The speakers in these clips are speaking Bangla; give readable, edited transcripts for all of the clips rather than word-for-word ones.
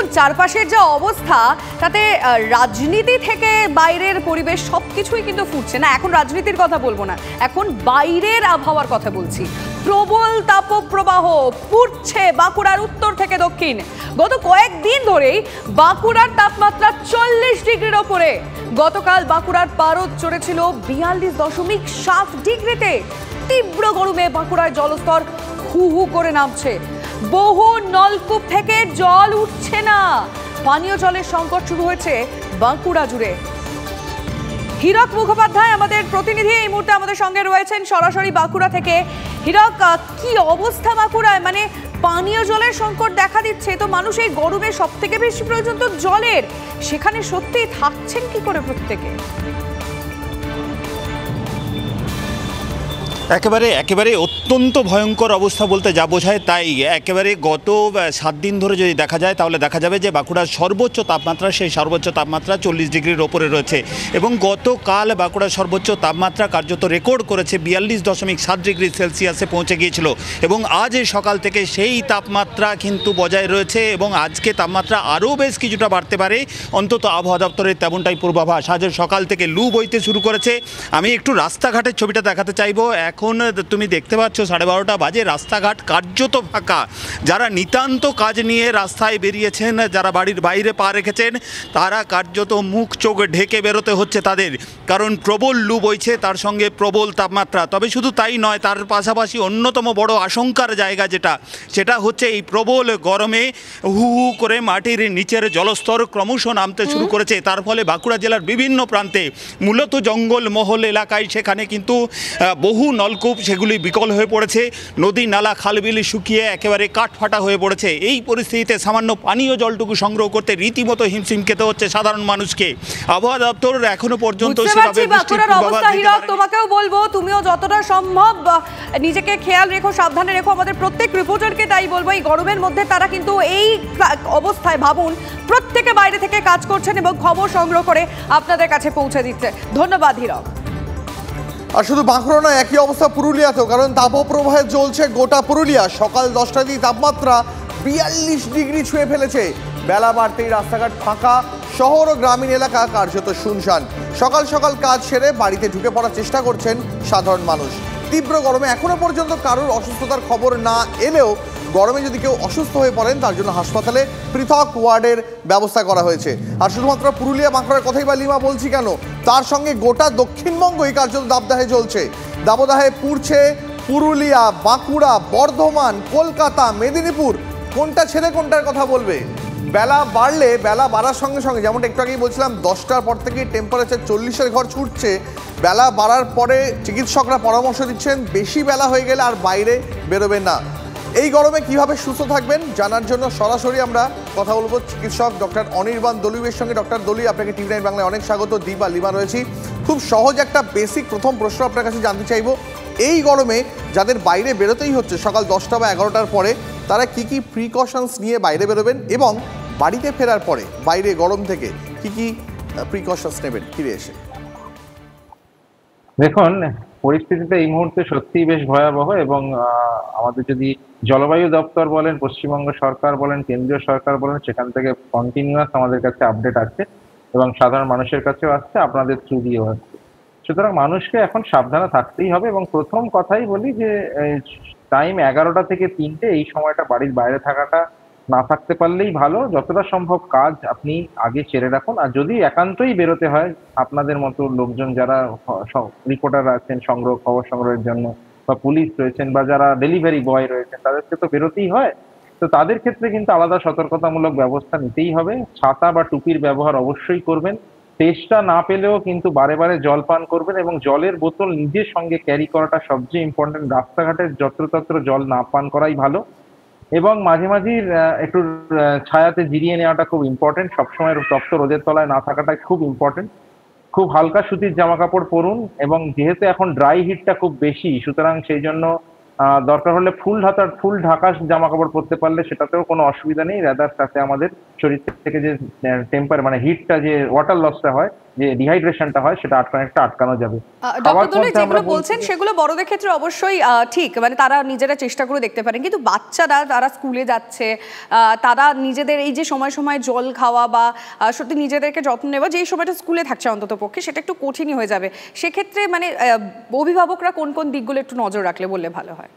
দেখুন চারপাশের যে অবস্থা তাতে রাজনীতি থেকে বাইরের পরিবেশ সবকিছুই কিন্তু ফুটছে না। এখন রাজনীতির কথা বলবো না, এখন বাইরের আবহাওয়ার কথা বলছি। প্রবল তাপপ্রবাহ ফুটছে বাঁকুড়ার উত্তর থেকে দক্ষিণ। গত কয়েকদিন ধরেই বাঁকুড়ার তাপমাত্রা 40 ডিগ্রির ওপরে। গতকাল বাঁকুড়ার পারদ চড়েছিল 42.7 ডিগ্রিতে। তীব্র গরমে বাঁকুড়ার জলস্তর হু হু করে নামছে। বহু নলকূপ থেকে জল উঠছে না। পানীয় জলের সংকট শুরু হয়েছে বাঁকুড়া জুড়ে। হীরক মুখোপাধ্যায় আমাদের প্রতিনিধি এই মুহূর্তে আমাদের সঙ্গে রয়েছেন সরাসরি বাঁকুড়া থেকে। হীরক, কি অবস্থা বাঁকুড়ায়? মানে পানীয় জলের সংকট দেখা দিচ্ছে, তো মানুষ এই গরমে সব থেকে বেশি প্রয়োজন তো জলের, সেখানে সত্যিই থাকছেন কি করে প্রত্যেকে? একেবারে অত্যন্ত ভয়ঙ্কর অবস্থা বলতে যা বোঝায় তাই। একেবারে গত 7 দিন ধরে যদি দেখা যায় তাহলে দেখা যাবে যে বাঁকুড়ার সর্বোচ্চ তাপমাত্রা, সেই সর্বোচ্চ তাপমাত্রা 40 ডিগ্রির ওপরে রয়েছে। এবং গতকাল বাঁকুড়ার সর্বোচ্চ তাপমাত্রা কার্যত রেকর্ড করেছে 42.7 ডিগ্রি সেলসিয়াসে পৌঁছে গিয়েছিল। এবং আজ সকাল থেকে সেই তাপমাত্রা কিন্তু বজায় রয়েছে এবং আজকে তাপমাত্রা আরও বেশ কিছুটা বাড়তে পারে, অন্তত আবহাওয়া দপ্তরের তেমনটাই পূর্বাভাস। আজ সকাল থেকে লু বইতে শুরু করেছে। আমি একটু রাস্তাঘাটের ছবিটা দেখাতে চাইবো। এখন তুমি দেখতে পাচ্ছ 12:30 বাজে, রাস্তাঘাট কার্যত ফাঁকা। যারা নিতান্ত কাজ নিয়ে রাস্তায় বেরিয়েছেন, যারা বাড়ির বাইরে পা রেখেছেন, তারা কার্যত মুখ চোখ ঢেকে বেরোতে হচ্ছে তাদের, কারণ প্রবল লু বইছে, তার সঙ্গে প্রবল তাপমাত্রা। তবে শুধু তাই নয়, তার পাশাপাশি অন্যতম বড় আশঙ্কার জায়গা সেটা হচ্ছে এই প্রবল গরমে হু হু করে মাটির নিচের জলস্তর ক্রমশ নামতে শুরু করেছে। তার ফলে বাঁকুড়া জেলার বিভিন্ন প্রান্তে, মূলত জঙ্গলমহল এলাকায়, সেখানে কিন্তু বহু নলকূপ সেগুলি বিকল হয়ে পড়েছে। নদী নালা খালবিল শুকিয়ে একেবারে কাঠফাটা হয়ে পড়েছে। এই পরিস্থিতিতে সামান্য পানীয় জলটুকু সংগ্রহ করতে রীতিমতো হিমশিম খেতে হচ্ছে সাধারণ মানুষকে। আবহাওয়া দপ্তর এখনো পর্যন্ত তোমাকেও বলবো, তুমিও যতটা সম্ভব নিজেকে খেয়াল রেখো, সাবধানে রেখো। আমাদের প্রত্যেক রিপোর্টারকে তাই বলবো, এই গরমের মধ্যে তারা কিন্তু এই অবস্থায়, ভাবুন, প্রত্যেকে বাইরে থেকে কাজ করছেন এবং খবর সংগ্রহ করে আপনাদের কাছে পৌঁছে দিচ্ছে। ধন্যবাদ হীরক। আর শুধু বাঁকুড়া নয়, একই অবস্থা পুরুলিয়াতেও, কারণ তাপপ্রবাহে জ্বলছে গোটা পুরুলিয়া। সকাল 10টাতেই তাপমাত্রা 42 ডিগ্রি ছুঁয়ে ফেলেছে। বেলা বাড়তেই রাস্তাঘাট ফাঁকা, শহর ও গ্রামীণ এলাকা কার্যত শুনশান। সকাল সকাল কাজ সেরে বাড়িতে ঢুকে পড়ার চেষ্টা করছেন সাধারণ মানুষ। তীব্র গরমে এখনো পর্যন্ত কারোর অসুস্থতার খবর না এলেও গরমে যদি কেউ অসুস্থ হয়ে পড়েন তার জন্য হাসপাতালে পৃথক ওয়ার্ডের ব্যবস্থা করা হয়েছে। আর শুধুমাত্র পুরুলিয়া বাঁকুড়ার কথাই বা লিমা বলছি কেন, তার সঙ্গে গোটা দক্ষিণবঙ্গই কার্যত দাবদাহে চলছে। দাবদাহে পুড়ছে পুরুলিয়া, বাঁকুড়া, বর্ধমান, কলকাতা, মেদিনীপুর। কোনটা ছেড়ে কোনটার কথা বলবে? বেলা বাড়ার সঙ্গে সঙ্গে, যেমনটা একটু আগেই বলছিলাম, 10টার পর থেকেই টেম্পারেচার 40-এর ঘর ছুটছে। বেলা বাড়ার পরে চিকিৎসকরা পরামর্শ দিচ্ছেন বেশি বেলা হয়ে গেলে আর বাইরে বেরোবেন না। এই গরমে কিভাবে সুস্থ থাকবেন জানার জন্য সরাসরি আমরা কথা বলবো চিকিৎসক ডক্টর অনির্বাণ দলুইয়ের সঙ্গে। ডক্টর দলুই, আপনাকে টিভি 9 বাংলায় অনেক স্বাগত। দীপা, লিমা রয়েছি। খুব সহজ একটা বেসিক প্রথম প্রশ্ন আপনার কাছে জানতে চাইবো, এই গরমে যাদের বাইরে বেরোতেই হচ্ছে সকাল 10টা বা 11টার পরে, তারা কি কি প্রিকশনস নিয়ে বাইরে বেরোবেন এবং বাড়িতে ফেরার পরে বাইরে গরম থেকে কি কি প্রিকশনস নেবেন ফিরে এসে? দেখুন, পরিস্থিতিটা এই মুহূর্তে সত্যিই বেশ ভয়াবহ এবং আমাদের যদি জলবায়ু দপ্তর বলেন, পশ্চিমবঙ্গ সরকার বলেন, কেন্দ্রীয় সরকার বলেন, সেখান থেকে কন্টিনিউয়াস আমাদের কাছে আপডেট আসছে এবং সাধারণ মানুষের কাছেও আসছে, আপনাদের থ্রু দিয়েও আসছে। সুতরাং মানুষকে এখন সাবধানে থাকতেই হবে এবং প্রথম কথাই বলি যে টাইম 11টা থেকে 3টে, এই সময়টা বাড়ির বাইরে থাকাটা না থাকতে পারলেই ভালো। যতটা সম্ভব কাজ আপনি আগে ছেড়ে রাখুন। আর যদি একান্তই বেরোতে হয়, আপনাদের মতো লোকজন যারা রিপোর্টার আছেন খবর সংগ্রহের জন্য, বা পুলিশ রয়েছেন, বা যারা ডেলিভারি বয় রয়েছেন, তাদেরকে তো বেরোতেই হয়। তো তাদের ক্ষেত্রে কিন্তু আলাদা সতর্কতামূলক ব্যবস্থা নিতেই হবে। ছাতা বা টুপির ব্যবহার অবশ্যই করবেন। তেষ্টা না পেলেও কিন্তু বারে বারে জল পান করবেন এবং জলের বোতল নিজের সঙ্গে ক্যারি করাটা সবচেয়ে ইম্পর্টেন্ট। রাস্তাঘাটে যত্রতত্র জল না পান করাই ভালো এবং মাঝে মাঝে একটু ছায়াতে জিরিয়ে নেওয়াটা খুব ইম্পর্টেন্ট। সবসময় তপ্ত রোদের তলায় না থাকাটা খুব ইম্পর্টেন্ট। খুব হালকা সুতির জামা কাপড় পরুন এবং যেহেতু এখন ড্রাই হিটটা খুব বেশি, সুতরাং সেই জন্য দরকার হলে ফুল ঢাকা জামা কাপড় পরতে পারলে সেটাতেও কোনো অসুবিধা নেই। রাদার তাতে আমাদের শরীর থেকে যে হিটটা, যে ওয়াটার লসটা হয়, যে ডিহাইড্রেশনটা হয় সেটা আটকানো যাবে। ডক্টর দোলে যেগুলো বলছেন সেগুলো বড়দের ক্ষেত্রে অবশ্যই ঠিক, মানে তারা নিজেরা চেষ্টা করে দেখতে পারেন, কিন্তু বাচ্চারা তারা স্কুলে যাচ্ছে, তারা নিজেদের এই যে সময় সময় জল খাওয়া বা সত্যি নিজেদেরকে যত্ন নেওয়া, যেই সময়টা স্কুলে থাকছে অন্তত পক্ষে সেটা একটু কঠিনই হয়ে যাবে। সেক্ষেত্রে মানে অভিভাবকরা কোন কোন দিকগুলো একটু নজর রাখলে বললে ভালো হয়?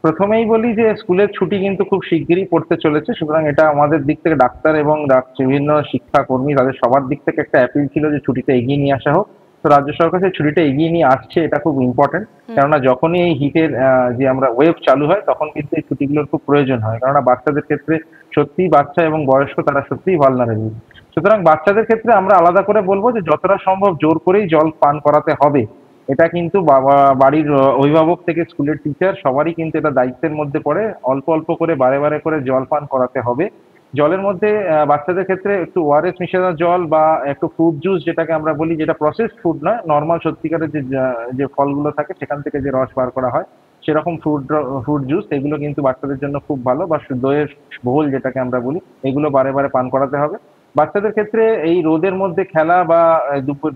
প্রথমেই বলি যে স্কুলের ছুটি কিন্তু খুব শিগগিরই পড়তে চলেছে, সুতরাং এটা আমাদের দিক থেকে ডাক্তার এবং বিভিন্ন শিক্ষাকর্মী তাদের সবার দিক থেকে একটা অ্যাপিল ছিল যে ছুটিটা এগিয়ে নিয়ে আসা হোক। তো রাজ্য সরকার সেই ছুটিটা এগিয়ে নিয়ে আসছে, এটা খুব ইম্পর্টেন্ট। কেননা যখনই এই হিটের যে আমরা ওয়েভ চালু হয় তখন কিন্তু এই ছুটিগুলোর খুব প্রয়োজন হয়, কেননা বাচ্চাদের ক্ষেত্রে সত্যিই বাচ্চা এবং বয়স্ক তারা সত্যিই ভালনারেবল। সুতরাং বাচ্চাদের ক্ষেত্রে আমরা আলাদা করে বলবো যে যতটা সম্ভব জোর করেই জল পান করাতে হবে। এটা কিন্তু বাড়ির অভিভাবক থেকে স্কুলের টিচার সবারই কিন্তু এটা দায়িত্বের মধ্যে পড়ে। অল্প অল্প করে বারে বারে করে জল পান করাতে হবে। জলের মধ্যে বাচ্চাদের ক্ষেত্রে একটু ওআরএস মিশানো জল বা একটু ফ্রুট জুস, যেটাকে আমরা বলি, যেটা প্রসেসড ফুড নয়, নর্মাল সত্যিকারের যে ফলগুলো থাকে সেখান থেকে যে রস বার করা হয় সেরকম ফ্রুট জুস, এগুলো কিন্তু বাচ্চাদের জন্য খুব ভালো। বা দইয়ের ঘোল যেটাকে আমরা বলি, এগুলো বারে বারে পান করাতে হবে। বাচ্চাদের ক্ষেত্রে এই রোদের মধ্যে খেলা বা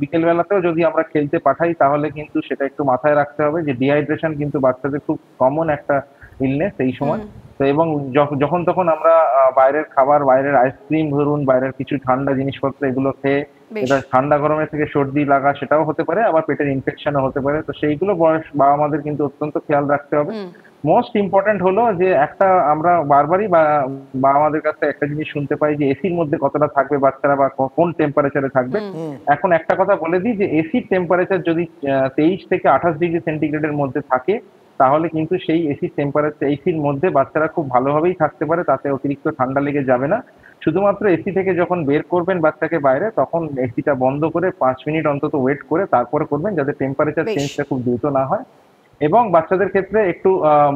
বিকেল বেলাতেও যদি আমরা খেলতে পাঠাই তাহলে কিন্তু সেটা একটু মাথায় রাখতে হবে যে ডিহাইড্রেশন কিন্তু বাচ্চাদের খুব কমন একটা ইলনেস এই সময়। তো এবং যখন তখন আমরা বাইরের খাবার, বাইরের আইসক্রিম ধরুন, বাইরের কিছু ঠান্ডা জিনিসপত্র এগুলো খেয়ে এটা ঠান্ডা গরমের থেকে সর্দি লাগা সেটাও হতে পারে, আবার পেটের ইনফেকশনও হতে পারে। তো সেইগুলো বয়স বাবা মাদের কিন্তু অত্যন্ত খেয়াল রাখতে হবে। মোস্ট ইম্পর্টেন্ট হলো যে একটা আমরা বারবারই বা আমাদের কাছে একটা জিনিস শুনতে পাই যে এসির মধ্যে কতটা থাকবে বাচ্চারা বা কোন টেম্পারেচারে থাকবে। এখন একটা কথা বলে দিই যে এসির টেম্পারেচার যদি 23 থেকে 28 ডিগ্রি সেন্টিগ্রেডের মধ্যে থাকে তাহলে কিন্তু সেই এসির মধ্যে বাচ্চারা খুব ভালোভাবেই থাকতে পারে, তাতে অতিরিক্ত ঠান্ডা লেগে যাবে না। শুধুমাত্র এসি থেকে যখন বের করবেন বাচ্চাকে বাইরে, তখন এসিটা বন্ধ করে 5 মিনিট অন্তত ওয়েট করে তারপরে করবেন, যাতে টেম্পারেচার চেঞ্জটা খুব দ্রুত না হয়। এবং বাচ্চাদের ক্ষেত্রে একটু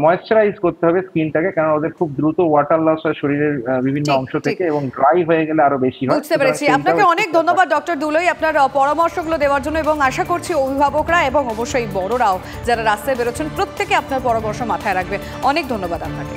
ময়েশ্চারাইজ করতে হবে স্কিনটাকে, কারণ ওদের খুব দ্রুত ওয়াটার লস হয় শরীরের বিভিন্ন অংশ থেকে, এবং ড্রাই হয়ে গেলে আরো বেশি হয়। বুঝতে পেরেছি। আপনাকে অনেক ধন্যবাদ ডক্টর দুলই আপনার পরামর্শগুলো দেওয়ার জন্য, এবং আশা করছি অভিভাবকরা এবং অবশ্যই বড়রাও যারা রাস্তায় বেরোচ্ছেন প্রত্যেকে আপনার পরামর্শ মাথায় রাখবে। অনেক ধন্যবাদ আপনাকে।